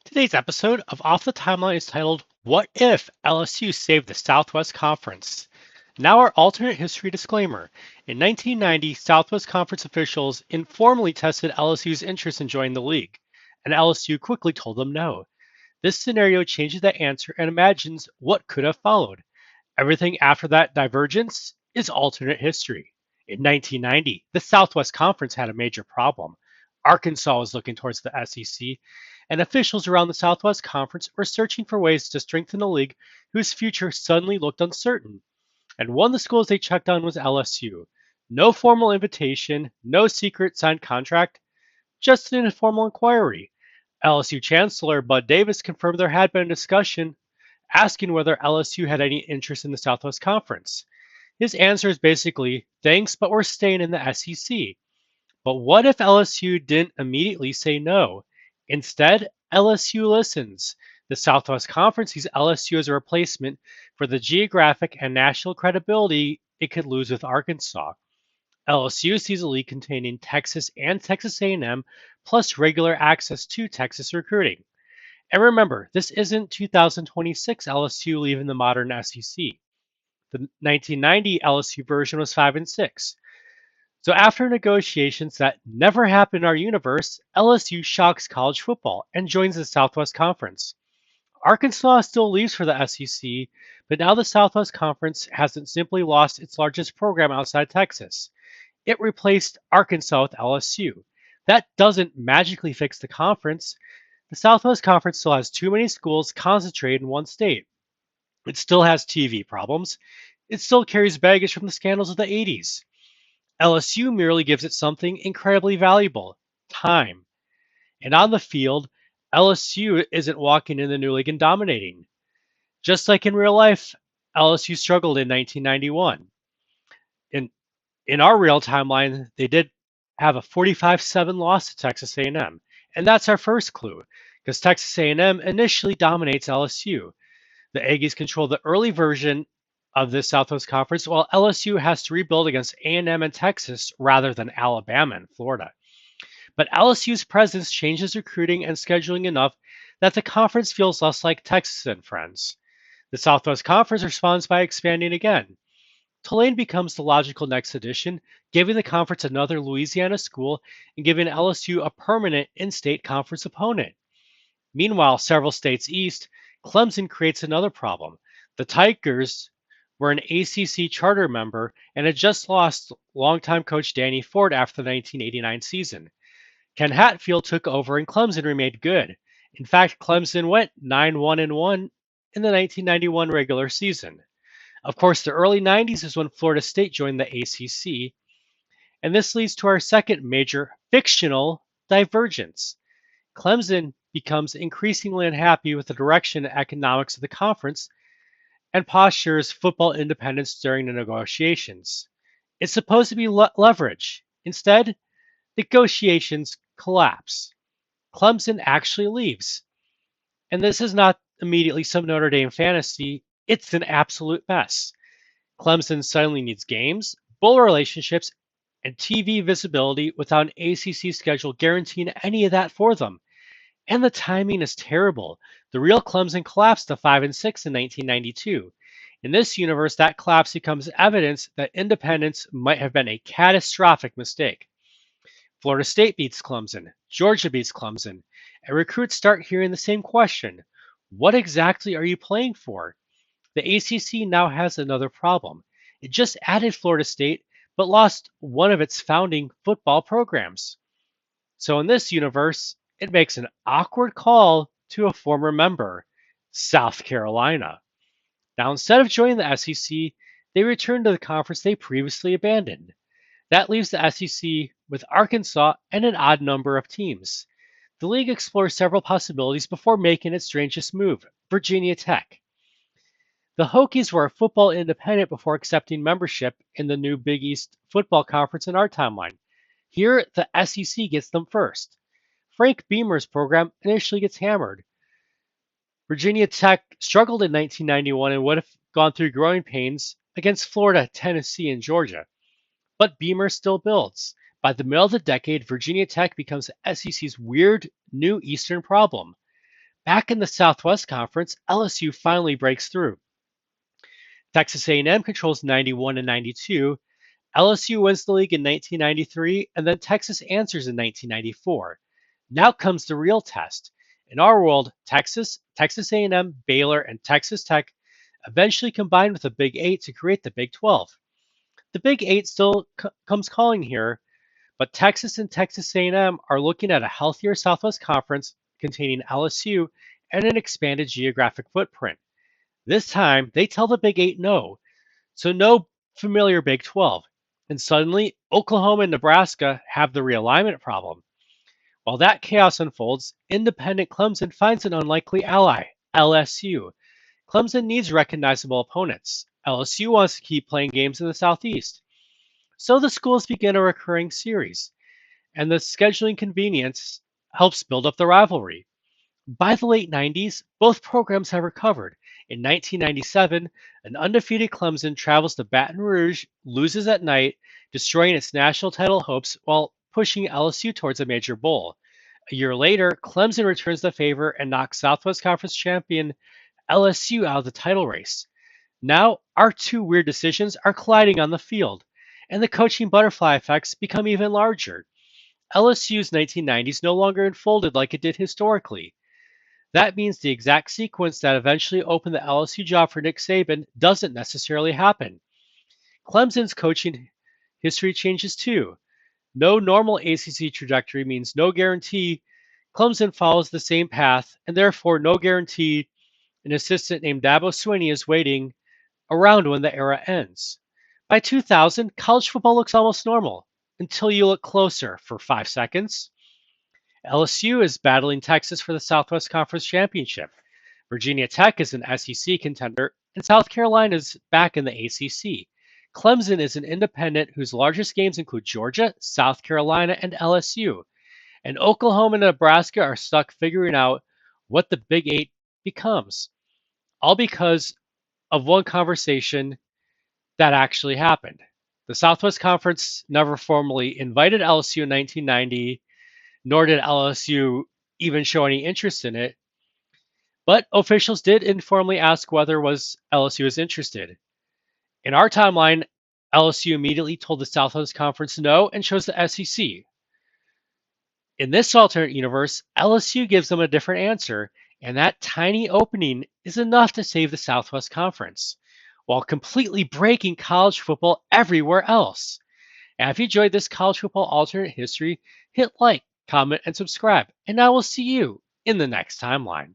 Today's episode of Off the Timeline is titled, What If LSU Saved the Southwest Conference? Now, our alternate history disclaimer. In 1990, Southwest Conference officials informally tested LSU's interest in joining the league, and LSU quickly told them no. This scenario changes that answer and imagines what could have followed. Everything after that divergence is alternate history. In 1990, the Southwest Conference had a major problem. Arkansas was looking towards the SEC, and officials around the Southwest Conference were searching for ways to strengthen a league whose future suddenly looked uncertain. And one of the schools they checked on was LSU. No formal invitation, no secret signed contract, just an informal inquiry. LSU Chancellor Bud Davis confirmed there had been a discussion asking whether LSU had any interest in the Southwest Conference. His answer is basically, thanks, but we're staying in the SEC. But what if LSU didn't immediately say no? Instead, LSU listens. The Southwest Conference sees LSU as a replacement for the geographic and national credibility it could lose with Arkansas. LSU sees a league containing Texas and Texas A&M, plus regular access to Texas recruiting. And remember, this isn't 2026 LSU leaving the modern SEC. The 1990 LSU version was 5-6. So after negotiations that never happened in our universe, LSU shocks college football and joins the Southwest Conference. Arkansas still leaves for the SEC, but now the Southwest Conference hasn't simply lost its largest program outside Texas. It replaced Arkansas with LSU. That doesn't magically fix the conference. The Southwest Conference still has too many schools concentrated in one state. It still has TV problems. It still carries baggage from the scandals of the 80s. LSU merely gives it something incredibly valuable: time. And on the field, LSU isn't walking in the new league and dominating. Just like in real life, LSU struggled in 1991. In our real timeline, they did have a 45-7 loss to Texas A&M. And that's our first clue, because Texas A&M initially dominates LSU. The Aggies control the early version of this Southwest Conference, while LSU has to rebuild against A&M and Texas rather than Alabama and Florida. But LSU's presence changes recruiting and scheduling enough that the conference feels less like Texas and friends. The Southwest Conference responds by expanding again. Tulane becomes the logical next addition, giving the conference another Louisiana school and giving LSU a permanent in-state conference opponent. Meanwhile, several states east, Clemson creates another problem. The Tigers were an ACC charter member and had just lost longtime coach Danny Ford after the 1989 season. Ken Hatfield took over and Clemson remained good. In fact, Clemson went 9-1-1 in the 1991 regular season. Of course, the early 90s is when Florida State joined the ACC, and this leads to our second major fictional divergence. Clemson becomes increasingly unhappy with the direction and economics of the conference and postures football independence during the negotiations. It's supposed to be leverage. Instead, negotiations collapse. Clemson actually leaves. And this is not immediately some Notre Dame fantasy, it's an absolute mess. Clemson suddenly needs games, bowl relationships, and TV visibility without an ACC schedule guaranteeing any of that for them. And the timing is terrible. The real Clemson collapsed to 5-6 in 1992. In this universe, that collapse becomes evidence that independence might have been a catastrophic mistake. Florida State beats Clemson, Georgia beats Clemson, and recruits start hearing the same question: what exactly are you playing for? The ACC now has another problem. It just added Florida State, but lost one of its founding football programs. So in this universe, it makes an awkward call to a former member, South Carolina. Now, instead of joining the SEC, they return to the conference they previously abandoned. That leaves the SEC with Arkansas and an odd number of teams. The league explores several possibilities before making its strangest move: Virginia Tech. The Hokies were a football independent before accepting membership in the new Big East Football Conference in our timeline. Here, the SEC gets them first. Frank Beamer's program initially gets hammered. Virginia Tech struggled in 1991 and would have gone through growing pains against Florida, Tennessee, and Georgia. But Beamer still builds. By the middle of the decade, Virginia Tech becomes the SEC's weird new Eastern problem. Back in the Southwest Conference, LSU finally breaks through. Texas A&M controls 91 and 92. LSU wins the league in 1993, and then Texas answers in 1994. Now comes the real test. In our world, Texas, Texas A&M, Baylor, and Texas Tech eventually combined with the Big Eight to create the Big 12. The Big Eight still comes calling here, but Texas and Texas A&M are looking at a healthier Southwest Conference containing LSU and an expanded geographic footprint. This time, they tell the Big Eight no, so no familiar Big 12. And suddenly, Oklahoma and Nebraska have the realignment problem. While that chaos unfolds, independent Clemson finds an unlikely ally, LSU. Clemson needs recognizable opponents. LSU wants to keep playing games in the Southeast. So the schools begin a recurring series, and the scheduling convenience helps build up the rivalry. By the late 90s, both programs have recovered. In 1997, an undefeated Clemson travels to Baton Rouge, loses at night, destroying its national title hopes while pushing LSU towards a major bowl. A year later, Clemson returns the favor and knocks Southwest Conference champion LSU out of the title race. Now, our two weird decisions are colliding on the field, and the coaching butterfly effects become even larger. LSU's 1990s no longer unfolded like it did historically. That means the exact sequence that eventually opened the LSU job for Nick Saban doesn't necessarily happen. Clemson's coaching history changes too. No normal ACC trajectory means no guarantee Clemson follows the same path, and therefore no guarantee an assistant named Dabo Swinney is waiting around when the era ends. By 2000, college football looks almost normal until you look closer for 5 seconds. LSU is battling Texas for the Southwest Conference Championship. Virginia Tech is an SEC contender, and South Carolina is back in the ACC. Clemson is an independent whose largest games include Georgia, South Carolina, and LSU. And Oklahoma and Nebraska are stuck figuring out what the Big Eight becomes, all because of one conversation that actually happened. The Southwest Conference never formally invited LSU in 1990, nor did LSU even show any interest in it. But officials did informally ask whether LSU was interested. In our timeline, LSU immediately told the Southwest Conference no and chose the SEC. In this alternate universe, LSU gives them a different answer, and that tiny opening is enough to save the Southwest Conference, while completely breaking college football everywhere else. And if you enjoyed this college football alternate history, hit like, comment, and subscribe, and I will see you in the next timeline.